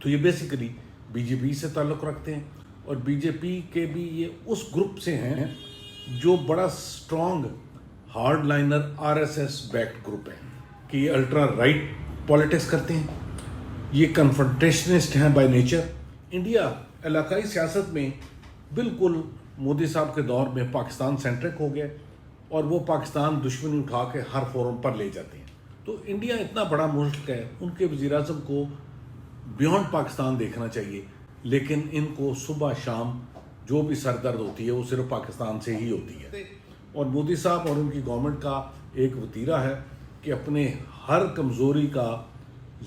تو یہ basically B J پی سے تعلق رکھتے ہیں، اور بی جے پی کے بھی یہ اس گروپ سے ہیں جو بڑا strong hard liner R S S backed group ہے، کہ یہ الٹرا رائٹ پالیٹکس کرتے ہیں، یہ کنفرنٹیشنسٹ ہیں بائی نیچر۔ انڈیا علاقائی سیاست میں بالکل مودی صاحب کے دور میں پاکستان سینٹرک ہو گیا، اور وہ پاکستان دشمنی اٹھا کے ہر فورم پر لے جاتے ہیں۔ تو انڈیا اتنا بڑا ملک ہے، ان کے وزیر اعظم کو بیونڈ پاکستان دیکھنا چاہیے، لیکن ان کو صبح شام جو بھی سر درد ہوتی ہے وہ صرف پاکستان سے ہی ہوتی ہے۔ اور مودی صاحب اور ان کی گورنمنٹ کا ایک وتیرہ ہے کہ اپنے ہر کمزوری کا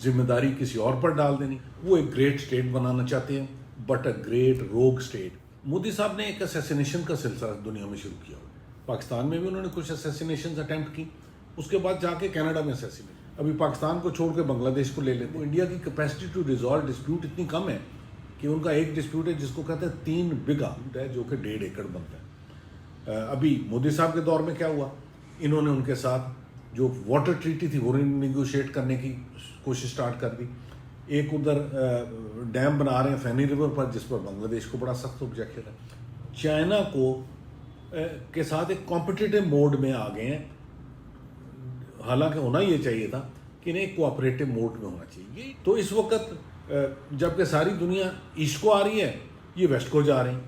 ذمہ داری کسی اور پر ڈال دینی۔ وہ ایک گریٹ اسٹیٹ بنانا چاہتے ہیں، بٹ اے گریٹ روگ اسٹیٹ۔ مودی صاحب نے ایک اسیسینیشن کا سلسلہ دنیا میں شروع کیا، پاکستان میں بھی انہوں نے کچھ اسیسینیشنز اٹیمپٹ کی، اس کے بعد جا کے کینیڈا میں اسیسینیشن۔ ابھی پاکستان کو چھوڑ کے بنگلہ دیش کو لے لیتے ہیں۔ انڈیا کی کیپیسٹی ٹو ریزالو ڈسپیوٹ اتنی کم ہے کہ ان کا ایک ڈسپیوٹ ہے جس کو کہتے ہیں 3 بیگھہ ہے، جو کہ 1.5 ایکڑ بنتا ہے۔ ابھی مودی صاحب کے دور میں کیا ہوا، انہوں نے ان کے ساتھ جو واٹر ٹریٹی تھی وہ نیگوشیٹ کرنے کی کوشش سٹارٹ کر دی۔ ایک ادھر ڈیم بنا رہے ہیں فینی ریور پر، جس پر بنگلہ دیش کو بڑا سخت آبجیکشن ہے۔ چائنا کو کے ساتھ ایک کمپٹیٹو موڈ میں آ گئے ہیں، حالانکہ ہونا یہ چاہیے تھا کہ انہیں ایک کوآپریٹو موڈ میں ہونا چاہیے۔ تو اس وقت جبکہ ساری دنیا ایسٹ کو آ رہی ہے، یہ ویسٹ کو جا رہے ہیں،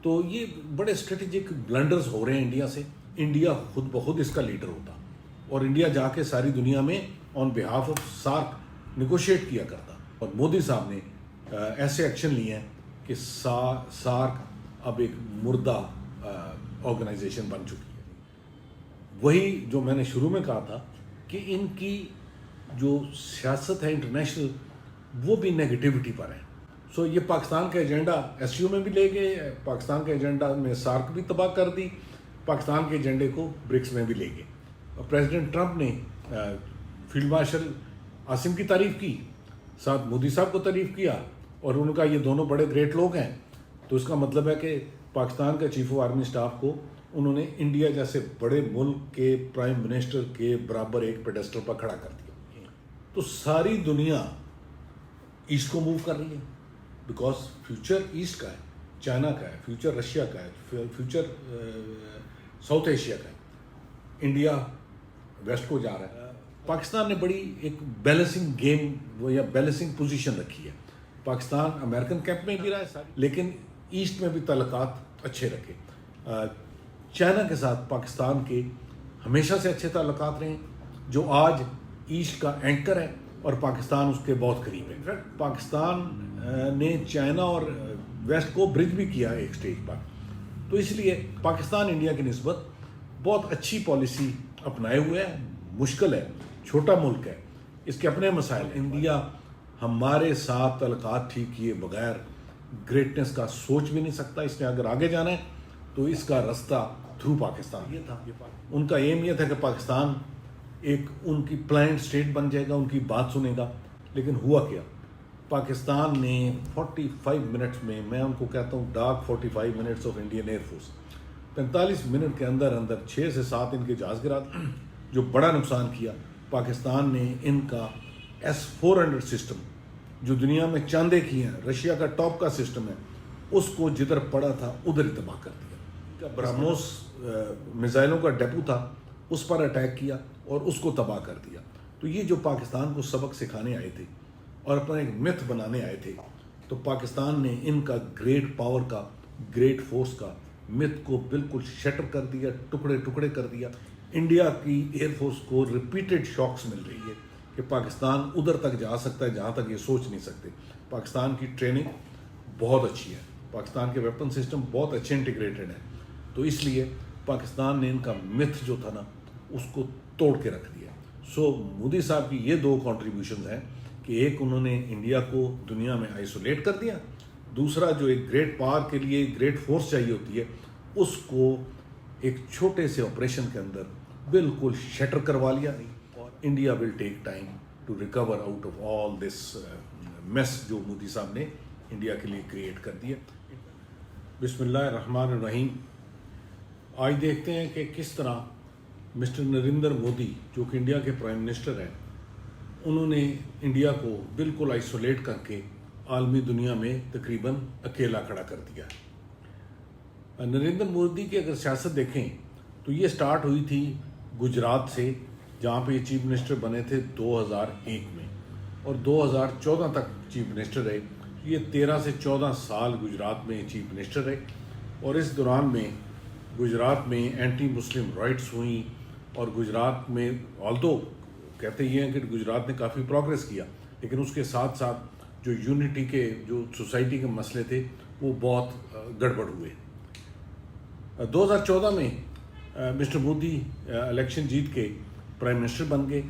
تو یہ بڑے اسٹریٹجک بلنڈرز ہو رہے ہیں انڈیا سے۔ انڈیا خود بخود اس کا لیڈر ہوتا، اور انڈیا جا کے ساری دنیا میں آن بہاف آف سارک نیگوشیٹ کیا کرتا، اور مودی صاحب نے ایسے ایکشن لیے ہیں کہ سارک اب ایک مردہ آرگنائزیشن بن چکی ہے۔ وہی جو میں نے شروع میں کہا تھا کہ ان کی جو سیاست ہے انٹرنیشنل، وہ بھی نیگیٹیوٹی پر ہے۔ سو یہ پاکستان کا ایجنڈا ایس سی او میں بھی لے گئے، پاکستان کے ایجنڈا میں سارک بھی تباہ کر دی، پاکستان کے ایجنڈے کو برکس میں بھی لے گئے۔ اور پریزیڈنٹ ٹرمپ نے فیلڈ مارشل عاصم کی تعریف کی، ساتھ مودی صاحب کو تعریف کیا، اور ان کا یہ دونوں بڑے گریٹ لوگ ہیں۔ تو اس کا مطلب ہے کہ پاکستان کا چیف آف آرمی اسٹاف کو انہوں نے انڈیا جیسے بڑے ملک کے پرائم منسٹر کے برابر ایک پیڈسٹل پر کھڑا کر دیا۔ تو ساری دنیا ایسٹ کو موو کر رہی ہے، بیکاز فیوچر ایسٹ کا ہے، چائنا کا ہے، فیوچر رشیا کا ہے، فیوچر ساؤتھ ایشیا کا ہے۔ انڈیا ویسٹ کو جا رہا ہے۔ پاکستان نے بڑی ایک بیلنسنگ گیم یا بیلنسنگ پوزیشن رکھی ہے۔ پاکستان امریکن کیمپ میں بھی رہا ہے، لیکن ایسٹ میں بھی تعلقات اچھے رکھے۔ چائنا کے ساتھ پاکستان کے ہمیشہ سے اچھے تعلقات رہے ہیں، جو آج ایسٹ کا اینکر ہے، اور پاکستان اس کے بہت قریب ہے۔ انفیکٹ پاکستان نے چائنا اور ویسٹ کو برج بھی کیا ایک سٹیج پر۔ تو اس لیے پاکستان انڈیا کی نسبت بہت اچھی پالیسی اپنائے ہوئے ہے۔ مشکل ہے، چھوٹا ملک ہے، اس کے اپنے مسائل۔ انڈیا ہمارے ساتھ تعلقات ٹھیک کیے بغیر گریٹنس کا سوچ بھی نہیں سکتا۔ اس نے اگر آگے جانا ہے تو اس کا رستہ تھرو پاکستان یہ تھا۔ ان کا ایم یہ تھا کہ پاکستان ایک ان کی پلانڈ اسٹیٹ بن جائے گا، ان کی بات سنے گا، لیکن ہوا کیا؟ پاکستان نے 45 منٹس میں ان کو کہتا ہوں dark 45 minutes of Indian air force, 45 minute کے اندر 6 سے 7 ان کے جہاز گرا دیے، جو بڑا نقصان کیا۔ پاکستان نے ان کا S-400 سسٹم جو دنیا میں چاندے کی ہیں، رشیا کا ٹاپ کا سسٹم ہے، اس کو جدھر پڑا تھا ادھر ہی تباہ کر دیا۔ برہموس میزائلوں کا ڈیپو تھا، اس پر اٹیک کیا اور اس کو تباہ کر دیا۔ تو یہ جو پاکستان کو سبق سکھانے آئے تھے اور اپنا ایک متھ بنانے آئے تھے، تو پاکستان نے ان کا گریٹ پاور کا، گریٹ فورس کا متھ کو بالکل شٹر کر دیا، ٹکڑے ٹکڑے کر دیا۔ انڈیا کی ایئر فورس کو ریپیٹڈ شاکس مل رہی ہے کہ پاکستان ادھر تک جا سکتا ہے جہاں تک یہ سوچ نہیں سکتے۔ پاکستان کی ٹریننگ بہت اچھی ہے، پاکستان کے ویپن سسٹم بہت اچھے انٹیگریٹڈ ہیں، تو اس لیے پاکستان نے ان کا متھ جو تھا نا اس کو توڑ کے رکھ دیا۔ سو مودی صاحب کی یہ 2 کنٹریبیوشنز ہیں کہ ایک انہوں نے انڈیا کو دنیا میں آئسولیٹ کر دیا، دوسرا جو ایک گریٹ پاور کے لیے گریٹ فورس چاہیے ہوتی ہے اس کو ایک چھوٹے سے آپریشن کے اندر بالکل شٹر کروا لیا۔ اور India will take time to recover out of all this mess جو مودی صاحب نے انڈیا کے لیے کریٹ کر دیا۔ بسم اللہ الرحمن الرحیم۔ آج دیکھتے ہیں کہ کس طرح مسٹر نریندر مودی جو کہ انڈیا کے پرائم منسٹر ہیں، انہوں نے انڈیا کو بالکل آئسولیٹ کر کے عالمی دنیا میں تقریباً اکیلا کھڑا کر دیا ہے۔ نریندر مودی کی اگر سیاست دیکھیں تو یہ سٹارٹ ہوئی تھی گجرات سے، جہاں پہ یہ چیف منسٹر بنے تھے 2001 میں، اور 2014 تک چیف منسٹر رہے۔ یہ 13 سے 14 سال گجرات میں چیف منسٹر رہے، اور اس دوران میں گجرات میں اینٹی مسلم رائٹس ہوئیں، اور گجرات میں آلدو کہتے یہ ہیں کہ گجرات نے کافی پروگریس کیا، لیکن اس کے ساتھ ساتھ جو یونٹی کے جو سوسائٹی کے مسئلے تھے وہ بہت گڑبڑ ہوئے۔ 2014 میں مسٹر مودی الیکشن جیت کے پرائم منسٹر بن گئے،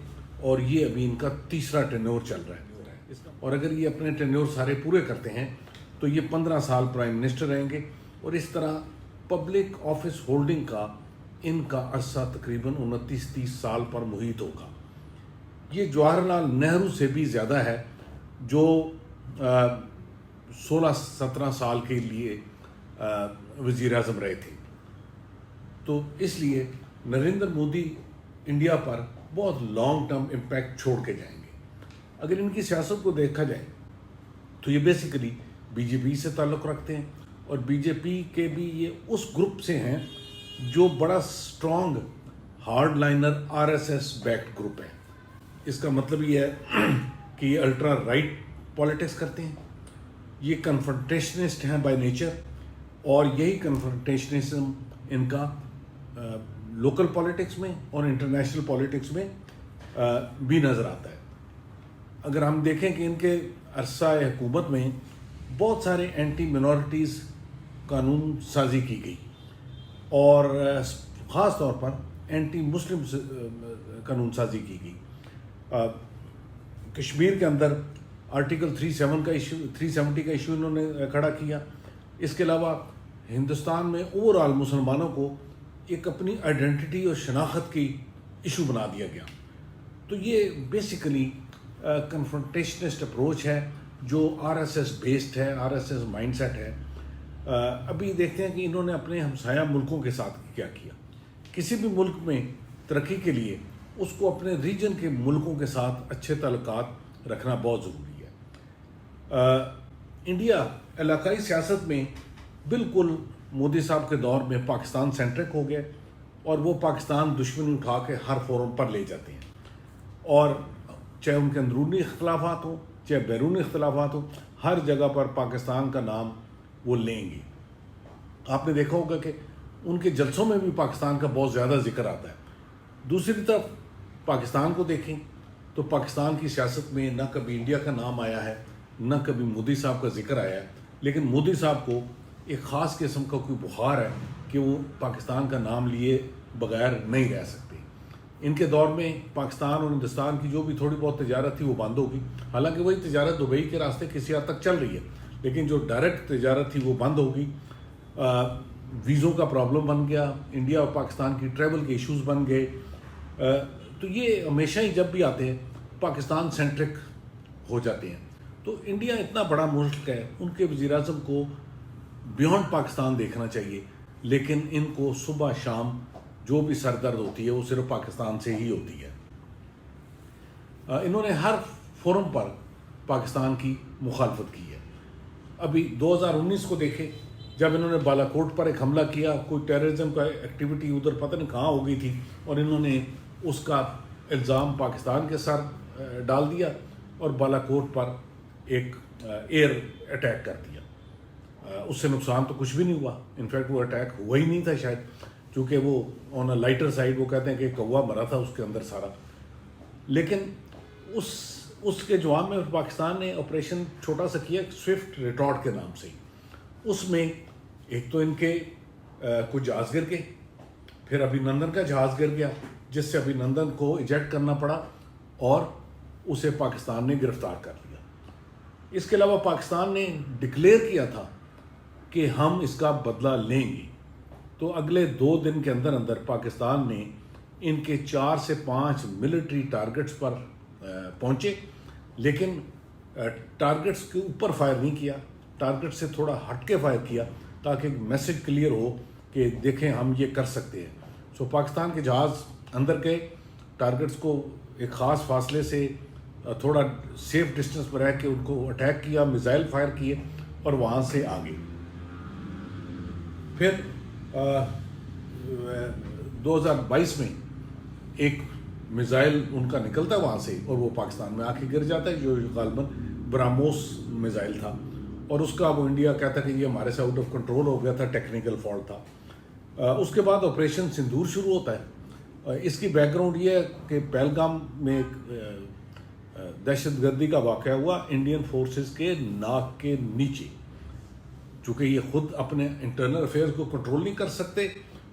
اور یہ ابھی ان کا تیسرا ٹینیور چل رہا ہے، اور اگر یہ اپنے ٹینیور سارے پورے کرتے ہیں تو یہ 15 سال پرائم منسٹر رہیں گے، اور اس طرح پبلک آفس ہولڈنگ کا ان کا عرصہ تقریباً 29-30 سال پر محیط ہوگا۔ یہ جواہر لال نہرو سے بھی زیادہ ہے، جو 16-17 سال کے لیے وزیر اعظم رہے تھے۔ تو اس لیے نریندر مودی انڈیا پر بہت لانگ ٹرم امپیکٹ چھوڑ کے جائیں گے۔ اگر ان کی سیاست کو دیکھا جائے تو یہ بیسیکلی بی جے پی سے تعلق رکھتے ہیں، اور بی جے پی کے بھی یہ اس گروپ سے ہیں جو بڑا strong hard liner RSS backed group ہے۔ اس کا مطلب یہ ہے کہ یہ الٹرا رائٹ پالیٹکس کرتے ہیں، یہ کنفرنٹیشنسٹ ہیں بائی نیچر، اور یہی کنفرنٹیشنزم ان کا لوکل پالیٹکس میں اور انٹرنیشنل پالیٹکس میں بھی نظر آتا ہے۔ اگر ہم دیکھیں کہ ان کے عرصہ حکومت میں بہت سارے اینٹی منورٹیز قانون سازی کی گئی، اور خاص طور پر اینٹی مسلم قانون سازی کی گئی۔ کشمیر کے اندر آرٹیکل 370 کا ایشو انہوں نے کھڑا کیا۔ اس کے علاوہ ہندوستان میں اوور آل مسلمانوں کو ایک اپنی آئیڈینٹی اور شناخت کی ایشو بنا دیا گیا۔ تو یہ بیسیکلی کنفرنٹیشنسٹ اپروچ ہے جو RSS بیسڈ ہے، RSS مائنڈ سیٹ ہے۔ ابھی دیکھتے ہیں کہ انہوں نے اپنے ہمسایہ ملکوں کے ساتھ کیا کیا۔ کسی بھی ملک میں ترقی کے لیے اس کو اپنے ریجن کے ملکوں کے ساتھ اچھے تعلقات رکھنا بہت ضروری ہے۔ انڈیا علاقائی سیاست میں بالکل مودی صاحب کے دور میں پاکستان سینٹرک ہو گیا، اور وہ پاکستان دشمنی اٹھا کے ہر فورم پر لے جاتے ہیں، اور چاہے ان کے اندرونی اختلافات ہوں چاہے بیرونی اختلافات ہوں، ہر جگہ پر پاکستان کا نام وہ لیں گے۔ آپ نے دیکھا ہوگا کہ ان کے جلسوں میں بھی پاکستان کا بہت زیادہ ذکر آتا ہے۔ دوسری طرف پاکستان کو دیکھیں تو پاکستان کی سیاست میں نہ کبھی انڈیا کا نام آیا ہے، نہ کبھی مودی صاحب کا ذکر آیا ہے، لیکن مودی صاحب کو ایک خاص قسم کا کوئی بخار ہے کہ وہ پاکستان کا نام لیے بغیر نہیں رہ سکتے۔ ان کے دور میں پاکستان اور ہندوستان کی جو بھی تھوڑی بہت تجارت تھی وہ بند ہوگی، حالانکہ وہی تجارت دبئی کے راستے کسی حد تک چل رہی ہے، لیکن جو ڈائریکٹ تجارت تھی وہ بند ہوگی۔ ویزوں کا پرابلم بن گیا، انڈیا اور پاکستان کی ٹریول کے ایشوز بن گئے۔ تو یہ ہمیشہ ہی جب بھی آتے ہیں پاکستان سینٹرک ہو جاتے ہیں۔ تو انڈیا اتنا بڑا ملک ہے، ان کے وزیر اعظم کو بیونڈ پاکستان دیکھنا چاہیے، لیکن ان کو صبح شام جو بھی سر درد ہوتی ہے وہ صرف پاکستان سے ہی ہوتی ہے۔ انہوں نے ہر فورم پر پاکستان کی مخالفت کی ہے۔ ابھی 2019 کو دیکھے، جب انہوں نے بالا کوٹ پر ایک حملہ کیا، کوئی ٹیررزم کا ایکٹیویٹی ادھر پتہ نہیں کہاں ہو گئی تھی، اور انہوں نے اس کا الزام پاکستان کے سر ڈال دیا، اور بالا کوٹ پر ایک ایئر اٹیک کر دیا۔ اس سے نقصان تو کچھ بھی نہیں ہوا، انفیکٹ وہ اٹیک ہوا ہی نہیں تھا شاید، چونکہ وہ آن اے لائٹر سائڈ وہ کہتے ہیں کہ کوا مرا تھا اس کے اندر سارا۔ لیکن اس کے جواب میں پاکستان نے آپریشن چھوٹا سا کیا سوئفٹ ریٹارٹ کے نام سے ہی۔ اس میں ایک تو ان کے کچھ جہاز گر گئے، پھر ابھی نندن کا جہاز گر گیا جس سے ابھی نندن کو ایجیکٹ کرنا پڑا، اور اسے پاکستان نے گرفتار کر لیا۔ اس کے علاوہ پاکستان نے ڈکلیئر کیا تھا کہ ہم اس کا بدلہ لیں گے، تو اگلے 2 دن کے اندر اندر پاکستان نے ان کے 4 سے 5 ملٹری ٹارگٹس پر پہنچے، لیکن ٹارگٹس کے اوپر فائر نہیں کیا، ٹارگٹ سے تھوڑا ہٹ کے فائر کیا تاکہ ایک میسج کلیئر ہو کہ دیکھیں ہم یہ کر سکتے ہیں۔ سو پاکستان کے جہاز اندر گئے، ٹارگٹس کو ایک خاص فاصلے سے تھوڑا سیف ڈسٹنس پر رہ کے ان کو اٹیک کیا، میزائل فائر کیے اور وہاں سے آگے. پھر 2022 میں ایک میزائل ان کا نکلتا ہے وہاں سے اور وہ پاکستان میں آ کے گر جاتا ہے، جو غالباً براموس میزائل تھا، اور اس کا وہ انڈیا کہتا ہے کہ یہ ہمارے سے آؤٹ آف کنٹرول ہو گیا تھا، ٹیکنیکل فالٹ تھا. اس کے بعد آپریشن سندور شروع ہوتا ہے. اس کی بیک گراؤنڈ یہ ہے کہ پہلگام میں ایک دہشت گردی کا واقعہ ہوا انڈین فورسز کے ناک کے نیچے. چونکہ یہ خود اپنے انٹرنل افیئرز کو کنٹرول نہیں کر سکتے،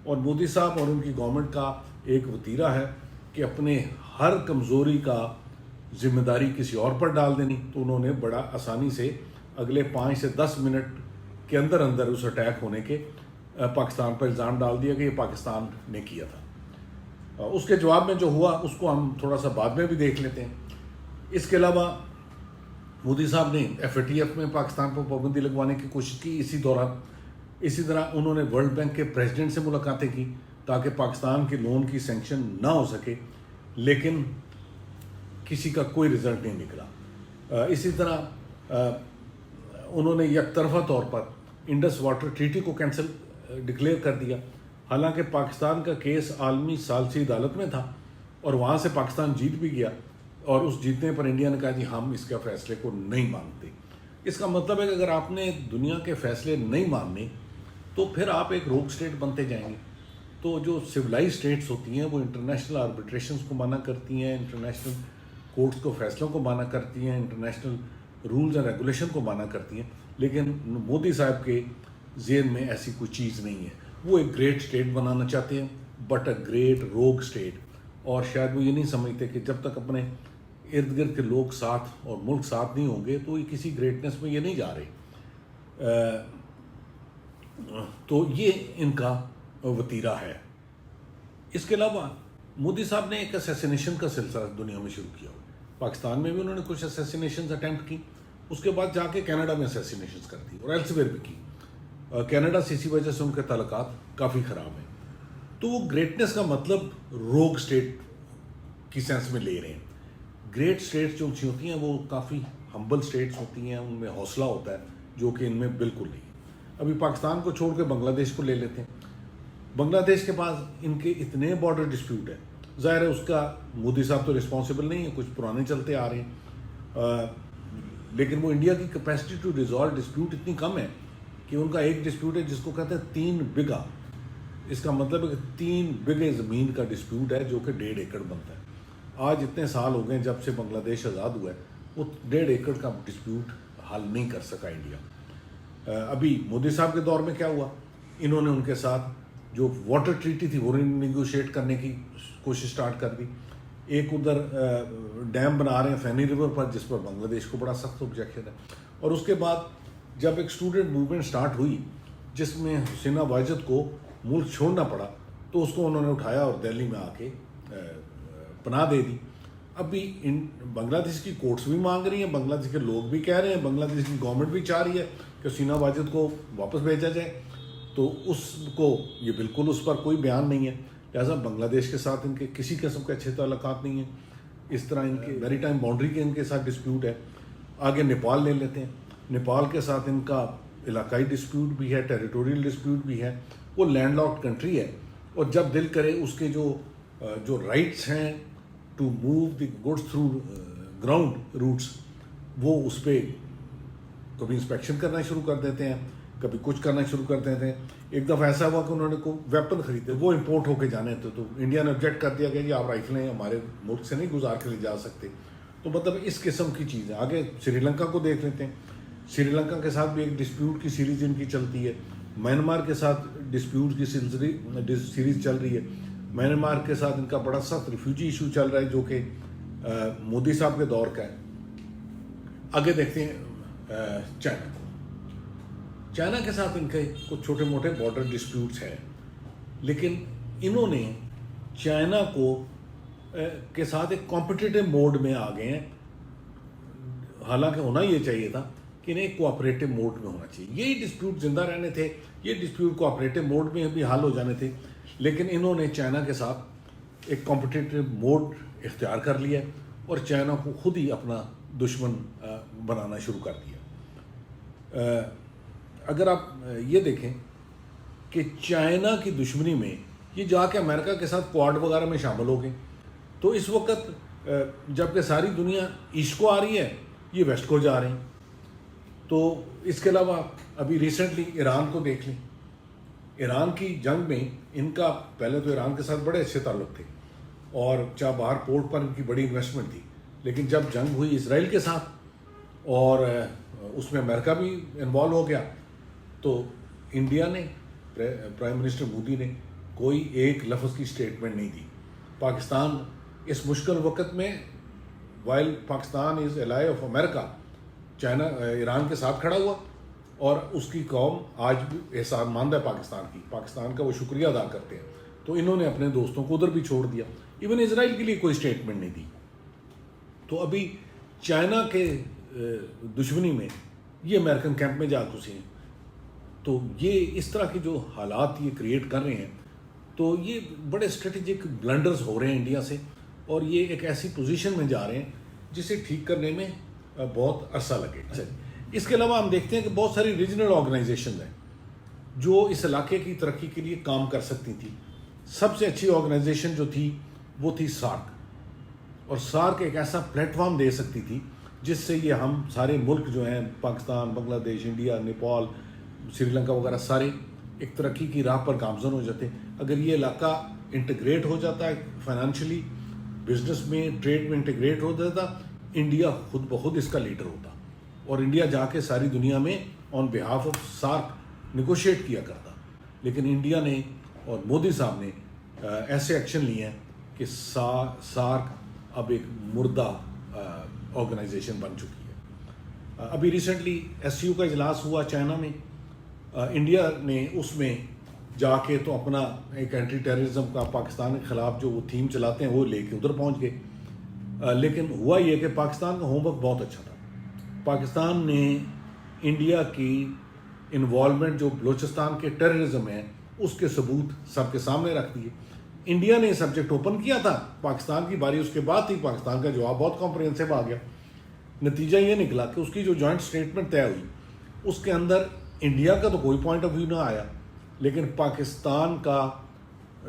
اور مودی صاحب اور ان کی گورنمنٹ کا ایک وتیرہ ہے کہ اپنے ہر کمزوری کا ذمہ داری کسی اور پر ڈال دینی، تو انہوں نے بڑا آسانی سے اگلے 5 سے 10 منٹ کے اندر اندر اس اٹیک ہونے کے پاکستان پر الزام ڈال دیا کہ یہ پاکستان نے کیا تھا. اس کے جواب میں جو ہوا اس کو ہم تھوڑا سا بعد میں بھی دیکھ لیتے ہیں. اس کے علاوہ مودی صاحب نے FATF میں پاکستان پر پابندی لگوانے کی کوشش کی اسی دوران. اسی طرح انہوں نے ورلڈ بینک کے پریزیڈنٹ سے ملاقاتیں کی تاکہ پاکستان کے لون کی سینکشن نہ ہو سکے، لیکن کسی کا کوئی رزلٹ نہیں نکلا. اسی طرح انہوں نے یک طرفہ طور پر انڈس واٹر ٹریٹی کو کینسل ڈکلیئر کر دیا، حالانکہ پاکستان کا کیس عالمی ثالثی عدالت میں تھا اور وہاں سے پاکستان جیت بھی گیا، اور اس جیتنے پر انڈیا نے کہا جی ہم اس کے فیصلے کو نہیں مانتے. اس کا مطلب ہے کہ اگر آپ نے دنیا کے فیصلے نہیں ماننے تو پھر آپ ایک روگ اسٹیٹ بنتے جائیں گے. تو جو سویلائز اسٹیٹس ہوتی ہیں وہ انٹرنیشنل آربیٹریشنز کو مانا کرتی ہیں، انٹرنیشنل کورٹس کو فیصلوں کو مانا کرتی ہیں، انٹرنیشنل رولز اینڈ ریگولیشن کو مانا کرتی ہیں. لیکن مودی صاحب کے ذہن میں ایسی کوئی چیز نہیں ہے. وہ ایک گریٹ اسٹیٹ بنانا چاہتے ہیں، بٹ اے گریٹ روگ اسٹیٹ. اور شاید وہ یہ نہیں سمجھتے کہ جب تک اپنے ارد گرد کے لوگ ساتھ اور ملک ساتھ نہیں ہوں گے تو یہ کسی گریٹنس میں یہ نہیں جا رہے. تو یہ ان کا وتیرہ ہے. اس کے علاوہ مودی صاحب نے ایک اسیسینیشن کا سلسلہ دنیا میں شروع کیا. پاکستان میں بھی انہوں نے کچھ اسیسینیشنز اٹیمپٹ کی، اس کے بعد جا کے کینیڈا میں اسیسینیشنز کر دی اور ایلسویئر بھی کی. کینیڈا سے اسی وجہ سے ان کے تعلقات کافی خراب ہیں. تو وہ گریٹنس کا مطلب روگ اسٹیٹ کی سینس میں لے رہے ہیں. گریٹ اسٹیٹس جو اونچی ہوتی ہیں وہ کافی ہمبل اسٹیٹس ہوتی ہیں، ان میں حوصلہ ہوتا ہے جو کہ ان میں بالکل نہیں. ابھی پاکستان کو چھوڑ کے بنگلہ دیش کو لے لیتے ہیں. بنگلہ دیش کے پاس ان کے اتنے بارڈر ڈسپیوٹ ہیں، ظاہر ہے اس کا مودی صاحب تو رسپانسبل نہیں ہے، کچھ پرانے چلتے آ رہے ہیں، لیکن وہ انڈیا کی کیپیسٹی ٹو ریزالو ڈسپیوٹ اتنی کم ہے کہ ان کا ایک ڈسپیوٹ ہے جس کو کہتے ہیں 3 بیگھہ. اس کا مطلب ہے کہ 3 بیگھے زمین کا ڈسپیوٹ ہے جو کہ 1.5 ایکڑ بنتا ہے. آج اتنے سال ہو گئے جب سے بنگلہ دیش آزاد ہوا ہے، وہ 1.5 ایکڑ کا ڈسپیوٹ حل نہیں کر سکا انڈیا. ابھی مودی صاحب کے دور میں کیا ہوا، انہوں نے ان کے ساتھ جو واٹر ٹریٹی تھی وہ نیگوشیٹ کرنے کی کوشش سٹارٹ کر دی. ایک ادھر ڈیم بنا رہے ہیں فینی ریور پر جس پر بنگلہ دیش کو بڑا سخت آبجیکشن ہے. اور اس کے بعد جب ایک اسٹوڈنٹ موومنٹ سٹارٹ ہوئی جس میں حسینہ واجد کو ملک چھوڑنا پڑا، تو اس کو انہوں نے اٹھایا اور دہلی میں آ کے پناہ دے دی. ابھی بنگلہ دیش کی کورٹس بھی مانگ رہی ہیں، بنگلہ دیش کے لوگ بھی کہہ رہے ہیں، بنگلہ دیش کی گورنمنٹ بھی چاہ رہی ہے کہ حسینہ واجد کو واپس بھیجا جائے. تو اس کو یہ بالکل اس پر کوئی بیان نہیں ہے، لہٰذا بنگلہ دیش کے ساتھ ان کے کسی قسم کے اچھے تعلقات نہیں ہیں. اس طرح ان کے میری ٹائم باؤنڈری کے ان کے ساتھ ڈسپیوٹ ہے. آگے نیپال لے لیتے ہیں. نیپال کے ساتھ ان کا علاقائی ڈسپیوٹ بھی ہے، ٹیریٹوریل ڈسپیوٹ بھی ہے. وہ لینڈ لاکڈ کنٹری ہے اور جب دل کرے اس کے جو رائٹس ہیں to move the goods through ground routes, وہ اس پہ کبھی انسپیکشن کرنا شروع کر دیتے ہیں، کبھی کچھ کرنا شروع کر دیتے ہیں. ایک دفعہ ایسا ہوا کہ انہوں نے کوئی ویپن خریدے، وہ امپورٹ ہو کے جانے تھے، تو انڈیا نے آبجیکٹ کر دیا کہ یہ آپ رائفلیں ہمارے ملک سے نہیں گزار کے لے جا سکتے. تو مطلب اس قسم کی چیز ہے. آگے سری لنکا کو دیکھ لیتے ہیں. سری لنکا کے ساتھ بھی ایک ڈسپیوٹ کی سیریز ان کی چلتی ہے. میانمار کے ساتھ ڈسپیوٹ کی سیریز چل رہی ہے. میانمار کے ساتھ ان کا بڑا سخت ریفیوجی ایشو چل رہا ہے جو کہ مودی صاحب کے دور کا ہے. آگے دیکھتے ہیں چائنا کو. چائنا کے ساتھ ان کے کچھ چھوٹے موٹے بارڈر ڈسپیوٹس ہیں، لیکن انہوں نے چائنا کو کے ساتھ ایک کمپٹیٹو موڈ میں آ گئے ہیں. حالانکہ ہونا یہ چاہیے تھا کہ انہیں ایک کوآپریٹو موڈ میں ہونا چاہیے. یہی ڈسپیوٹ زندہ رہنے تھے، یہ ڈسپیوٹ کوآپریٹو موڈ میں بھی حل ہو جانے تھے، لیکن انہوں نے چائنا کے ساتھ ایک کمپٹیٹو موڈ اختیار کر لیا. اور چائنا کو خود ہی اپنا دشمن بنانا شروع کر دیا. اگر آپ یہ دیکھیں کہ چائنا کی دشمنی میں یہ جا کے امریکہ کے ساتھ کوڈ وغیرہ میں شامل ہو گئے, تو اس وقت جب کہ ساری دنیا ایسٹ کو آ رہی ہے, یہ ویسٹ کو جا رہے ہیں. تو اس کے علاوہ ابھی ریسنٹلی ایران کو دیکھ لیں. ایران کی جنگ میں ان کا پہلے تو ایران کے ساتھ بڑے اچھے تعلق تھے اور چابہار پورٹ پر ان کی بڑی انویسٹمنٹ تھی, لیکن جب جنگ ہوئی اسرائیل کے ساتھ اور اس میں امریکہ بھی انوالو ہو گیا, تو انڈیا نے پرائم منسٹر مودی نے کوئی ایک لفظ کی اسٹیٹمنٹ نہیں دی. پاکستان اس مشکل وقت میں while Pakistan is ally of America, China Iran کے ساتھ کھڑا ہوا, اور اس کی قوم آج بھی احسان مند ہے پاکستان کا وہ شکریہ ادا کرتے ہیں. تو انہوں نے اپنے دوستوں کو ادھر بھی چھوڑ دیا, ایون اسرائیل کے لیے کوئی اسٹیٹمنٹ نہیں دی. تو ابھی چائنا کے دشمنی میں یہ امریکن کیمپ میں جا گھسے ہیں. تو یہ اس طرح کے جو حالات یہ کریٹ کر رہے ہیں, تو یہ بڑے اسٹریٹجک بلنڈرز ہو رہے ہیں انڈیا سے, اور یہ ایک ایسی پوزیشن میں جا رہے ہیں جسے ٹھیک کرنے میں بہت عرصہ لگے گا. اس کے علاوہ ہم دیکھتے ہیں کہ بہت ساری ریجنل آرگنائزیشنز ہیں جو اس علاقے کی ترقی کے لیے کام کر سکتی تھی. سب سے اچھی آرگنائزیشن جو تھی وہ تھی سارک, اور سارک ایک ایسا پلیٹ فارم دے سکتی تھی جس سے یہ ہم سارے ملک جو ہیں پاکستان, بنگلہ دیش, انڈیا, نیپال, سری لنکا وغیرہ سارے ایک ترقی کی راہ پر گامزن ہو جاتے. اگر یہ علاقہ انٹیگریٹ ہو جاتا ہے فائنانشلی, بزنس میں, ٹریڈ میں انٹیگریٹ ہو جاتا, انڈیا خود بخود اس کا لیڈر ہوتا, اور انڈیا جا کے ساری دنیا میں آن بہاف آف سارک نیگوشیٹ کیا کرتا. لیکن انڈیا نے اور مودی صاحب نے ایسے ایکشن لیے ہیں کہ سارک اب ایک مردہ آرگنائزیشن بن چکی ہے. ابھی ریسنٹلی ایس یو کا اجلاس ہوا چائنا میں, انڈیا نے اس میں جا کے تو اپنا ایک اینٹی ٹیررزم کا پاکستان کے خلاف جو وہ تھیم چلاتے ہیں وہ لے کے ادھر پہنچ گئے. لیکن ہوا یہ کہ پاکستان کا ہوم ورک بہت اچھا تھا. پاکستان نے انڈیا کی انوالومنٹ جو بلوچستان کے ٹیررزم ہے اس کے ثبوت سب کے سامنے رکھ دیے. انڈیا نے سبجیکٹ اوپن کیا تھا, پاکستان کی باری اس کے بعد تھی, پاکستان کا جواب بہت کمپریہنسو آ گیا. نتیجہ یہ نکلا کہ اس کی جو جوائنٹ اسٹیٹمنٹ طے ہوئی اس کے اندر انڈیا کا تو کوئی پوائنٹ آف ویو نہ آیا, لیکن پاکستان کا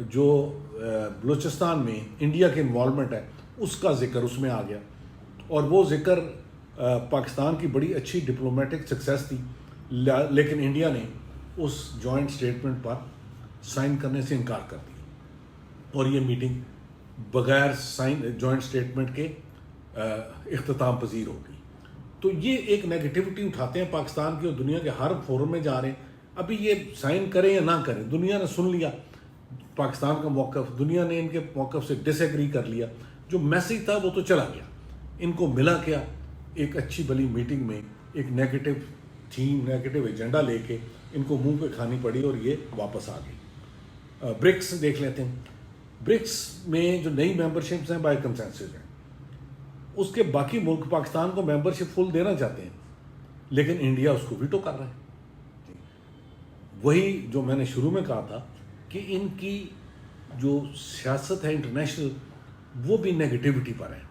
جو بلوچستان میں انڈیا کی انوالومنٹ ہے اس کا ذکر اس میں آ گیا. اور وہ ذکر پاکستان کی بڑی اچھی ڈپلومیٹک سکسیس تھی, لیکن انڈیا نے اس جوائنٹ اسٹیٹمنٹ پر سائن کرنے سے انکار کر دیا, اور یہ میٹنگ بغیر سائن جوائنٹ اسٹیٹمنٹ کے اختتام پذیر ہو گئی. تو یہ ایک نیگیٹیوٹی اٹھاتے ہیں پاکستان کی, اور دنیا کے ہر فورم میں جا رہے ہیں. ابھی یہ سائن کریں یا نہ کریں, دنیا نے سن لیا پاکستان کا موقف, دنیا نے ان کے موقف سے ڈس ایگری کر لیا. جو میسیج تھا وہ تو چلا گیا. ان کو ملا کیا, ایک اچھی بلی میٹنگ میں ایک نیگیٹو تھیم, نیگیٹو ایجنڈا لے کے ان کو منہ پہ کھانی پڑی اور یہ واپس آ گئی. برکس دیکھ لیتے ہیں. برکس میں جو نئی ممبرشپس ہیں بائی کنسنسس ہیں, اس کے باقی ملک پاکستان کو ممبرشپ فل دینا چاہتے ہیں, لیکن انڈیا اس کو ویٹو کر رہا ہے. وہی جو میں نے شروع میں کہا تھا کہ ان کی جو سیاست ہے انٹرنیشنل وہ بھی نیگیٹیوٹی پر ہے.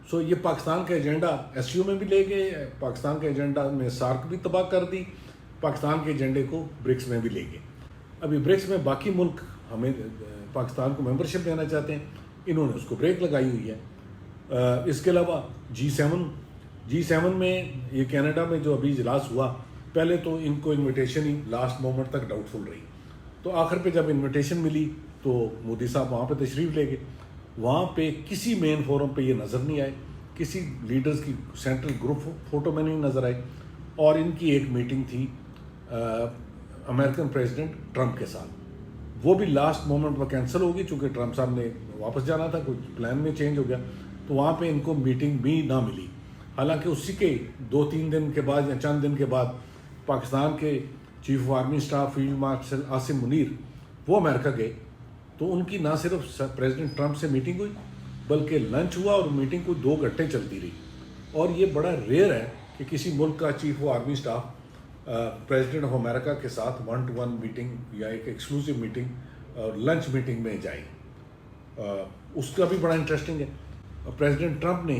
سو یہ پاکستان کا ایجنڈا ایس یو میں بھی لے گئے, پاکستان کے ایجنڈا میں سارک بھی تباہ کر دی, پاکستان کے ایجنڈے کو برکس میں بھی لے گئے. ابھی برکس میں باقی ملک ہمیں پاکستان کو ممبرشپ دینا چاہتے ہیں, انہوں نے اس کو بریک لگائی ہوئی ہے. اس کے علاوہ G7 میں یہ کینیڈا میں جو ابھی اجلاس ہوا, پہلے تو ان کو انویٹیشن ہی لاسٹ مومنٹ تک ڈاؤٹ فل رہی, تو آخر پہ جب انویٹیشن ملی تو مودی صاحب وہاں پہ تشریف لے گئے. وہاں پہ کسی مین فورم پہ یہ نظر نہیں آئے, کسی لیڈرز کی سینٹرل گروپ فوٹو میں نہیں نظر آئے. اور ان کی ایک میٹنگ تھی امریکن پریزیڈنٹ ٹرمپ کے ساتھ, وہ بھی لاسٹ مومنٹ پر کینسل ہوگی چونکہ ٹرمپ صاحب نے واپس جانا تھا, کچھ پلان میں چینج ہو گیا, تو وہاں پہ ان کو میٹنگ بھی نہ ملی. حالانکہ اسی کے 2-3 دن کے بعد یا چند دن کے بعد پاکستان کے chief of army staff field marshal Asim Munir وہ امریکہ گئے, تو ان کی نہ صرف پریزیڈنٹ ٹرمپ سے میٹنگ ہوئی بلکہ لنچ ہوا, اور میٹنگ کوئی 2 گھنٹے چلتی رہی. اور یہ بڑا ریئر ہے کہ کسی ملک کا chief of army staff president of America کے ساتھ 1-to-1 میٹنگ یا ایک ایکسکلوسیو میٹنگ اور لنچ میٹنگ میں جائے. اس کا بھی بڑا انٹرسٹنگ ہے. پریزیڈنٹ ٹرمپ نے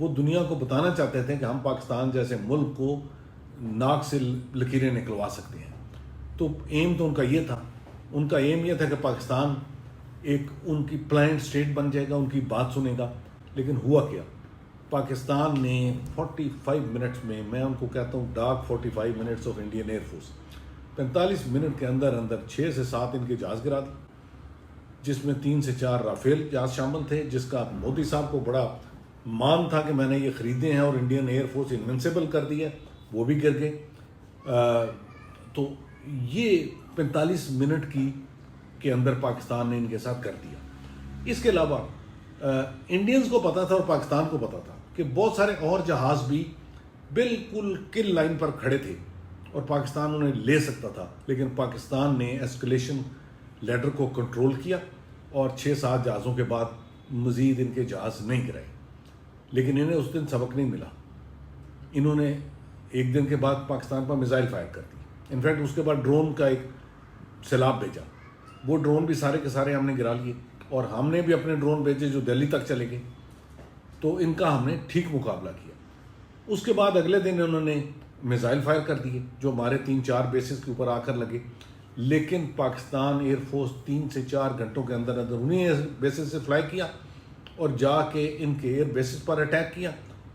وہ دنیا کو بتانا چاہتے تھے کہ ہم پاکستان جیسے ملک کو ناک سے لکیریں نکلوا سکتے ہیں. تو ایم تو ان کا یہ تھا. ان کا ایم یہ تھا کہ پاکستان ایک ان کی پلانڈ اسٹیٹ بن جائے گا, ان کی بات سنے گا. لیکن ہوا کیا, پاکستان نے 45 منٹس میں ان کو کہتا ہوں dark 45 minutes of Indian air force, 45 minute کے اندر 6 سے 7 ان کے جہاز گرا دی, جس میں 3 سے 4 رافیل جہاز شامل تھے, جس کا مودی صاحب کو بڑا مان تھا کہ میں نے یہ خریدے ہیں اور انڈین ایئر فورس انوینسیبل کر دی ہے, وہ بھی گر گئے. تو یہ 45 منٹ کے اندر پاکستان نے ان کے ساتھ کر دیا. اس کے علاوہ انڈینز کو پتا تھا اور پاکستان کو پتا تھا کہ بہت سارے اور جہاز بھی بالکل کل لائن پر کھڑے تھے اور پاکستان انہیں لے سکتا تھا, لیکن پاکستان نے ایسکلیشن لیڈر کو کنٹرول کیا اور 6-7 جہازوں کے بعد مزید ان کے جہاز نہیں گرائے. لیکن انہیں اس دن سبق نہیں ملا. انہوں نے ایک دن کے بعد پاکستان پر میزائل فائر کر دی. انفیکٹ اس کے بعد ڈرون کا ایک سیلاب بھیجا, وہ ڈرون بھی سارے کے سارے ہم نے گرا لیے, اور ہم نے بھی اپنے ڈرون بھیجے جو دہلی تک چلے گئے. تو ان کا ہم نے ٹھیک مقابلہ کیا. اس کے بعد اگلے دن انہوں نے میزائل فائر کر دیے جو ہمارے 3-4 بیسز کے اوپر آ کر لگے. لیکن پاکستان ایئر فورس 3 سے 4 گھنٹوں کے اندر انہیں ایئر بیسز سے فلائی کیا اور جا کے ان کے ایئر بیسز پر اٹیک کیا.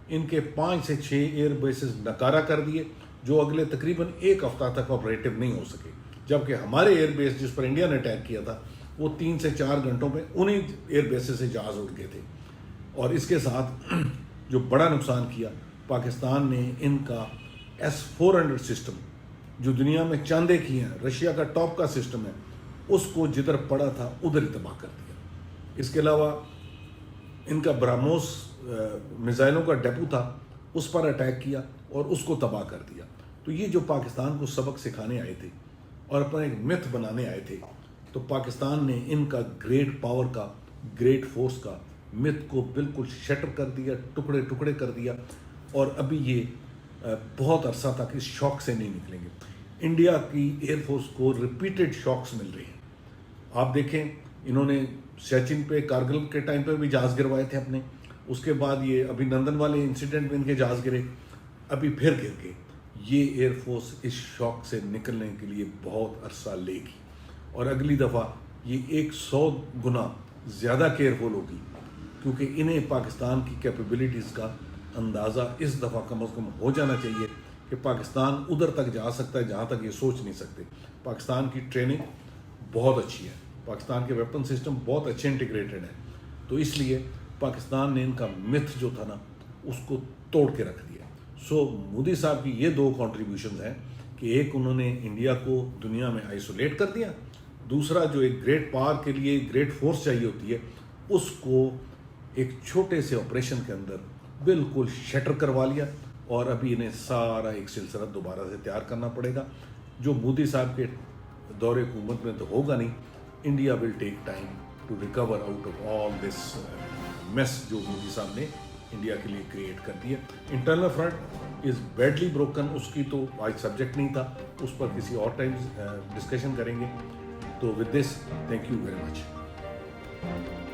ان کے 5 سے 6 ایئر بیسز ناکارہ کر دیے, جو اگلے تقریباً 1 ہفتہ تک آپریٹو نہیں ہو سکے. جبکہ ہمارے ایئر بیس جس پر انڈیا نے اٹیک کیا تھا وہ 3 سے 4 گھنٹوں میں انہیں ایئر بیسز سے جہاز اڑ گئے تھے. اور اس کے ساتھ جو بڑا نقصان کیا, پاکستان نے ان کا S-400 سسٹم جو دنیا میں چاندے کی ہیں, رشیا کا ٹاپ کا سسٹم ہے, اس کو جدھر پڑا تھا ادھر ہی تباہ کر دیا. اس کے علاوہ ان کا براموس میزائلوں کا ڈیپو تھا, اس پر اٹیک کیا اور اس کو تباہ کر دیا. تو یہ جو پاکستان کو سبق سکھانے آئے تھے اور اپنا ایک متھ بنانے آئے تھے, تو پاکستان نے ان کا گریٹ پاور کا, گریٹ فورس کا متھ کو بالکل شٹر کر دیا, ٹکڑے ٹکڑے کر دیا. اور ابھی یہ بہت عرصہ تک اس شوق سے نہیں نکلیں گے. انڈیا کی ایئر فورس کو ریپیٹڈ شاکس مل رہے ہیں. آپ دیکھیں, انہوں نے سیچن پہ, کارگل کے ٹائم پہ بھی جہاز گروائے تھے اپنے. اس کے بعد یہ ابھی نندن والے انسیڈنٹ میں ان کے جہاز گرے, ابھی پھر گر گئے. یہ ایئر فورس اس شوق سے نکلنے کے لیے بہت عرصہ لے گی, اور اگلی دفعہ یہ 100 گنا زیادہ کیئرفل ہوگی, کیونکہ انہیں پاکستان کی کیپیبلٹیز کا اندازہ اس دفعہ کم از کم ہو جانا چاہیے کہ پاکستان ادھر تک جا سکتا ہے جہاں تک یہ سوچ نہیں سکتے. پاکستان کی ٹریننگ بہت اچھی ہے, پاکستان کے ویپن سسٹم بہت اچھے انٹیگریٹڈ ہیں. تو اس لیے پاکستان نے ان کا متھ جو تھا نا, اس کو توڑ کے رکھ دیا. سو مودی صاحب کی یہ 2 کنٹریبیوشنز ہیں کہ ایک انہوں نے انڈیا کو دنیا میں آئسولیٹ کر دیا, دوسرا جو ایک گریٹ پاور کے لیے گریٹ فورس چاہیے ہوتی ہے اس کو ایک چھوٹے سے آپریشن کے اندر بالکل شٹر کروا لیا. اور ابھی انہیں سارا ایک سلسلہ دوبارہ سے تیار کرنا پڑے گا, جو مودی صاحب کے دور حکومت میں تو ہوگا نہیں. India will take time to recover out of all this mess جو مودی صاحب نے انڈیا کے لیے کریٹ کر دی ہے. انٹرنل فرنٹ از بیڈلی بروکن, اس کی تو آج سبجیکٹ نہیں تھا, اس پر کسی اور ٹائم ڈسکشن کریں گے. تو with this thank you very much.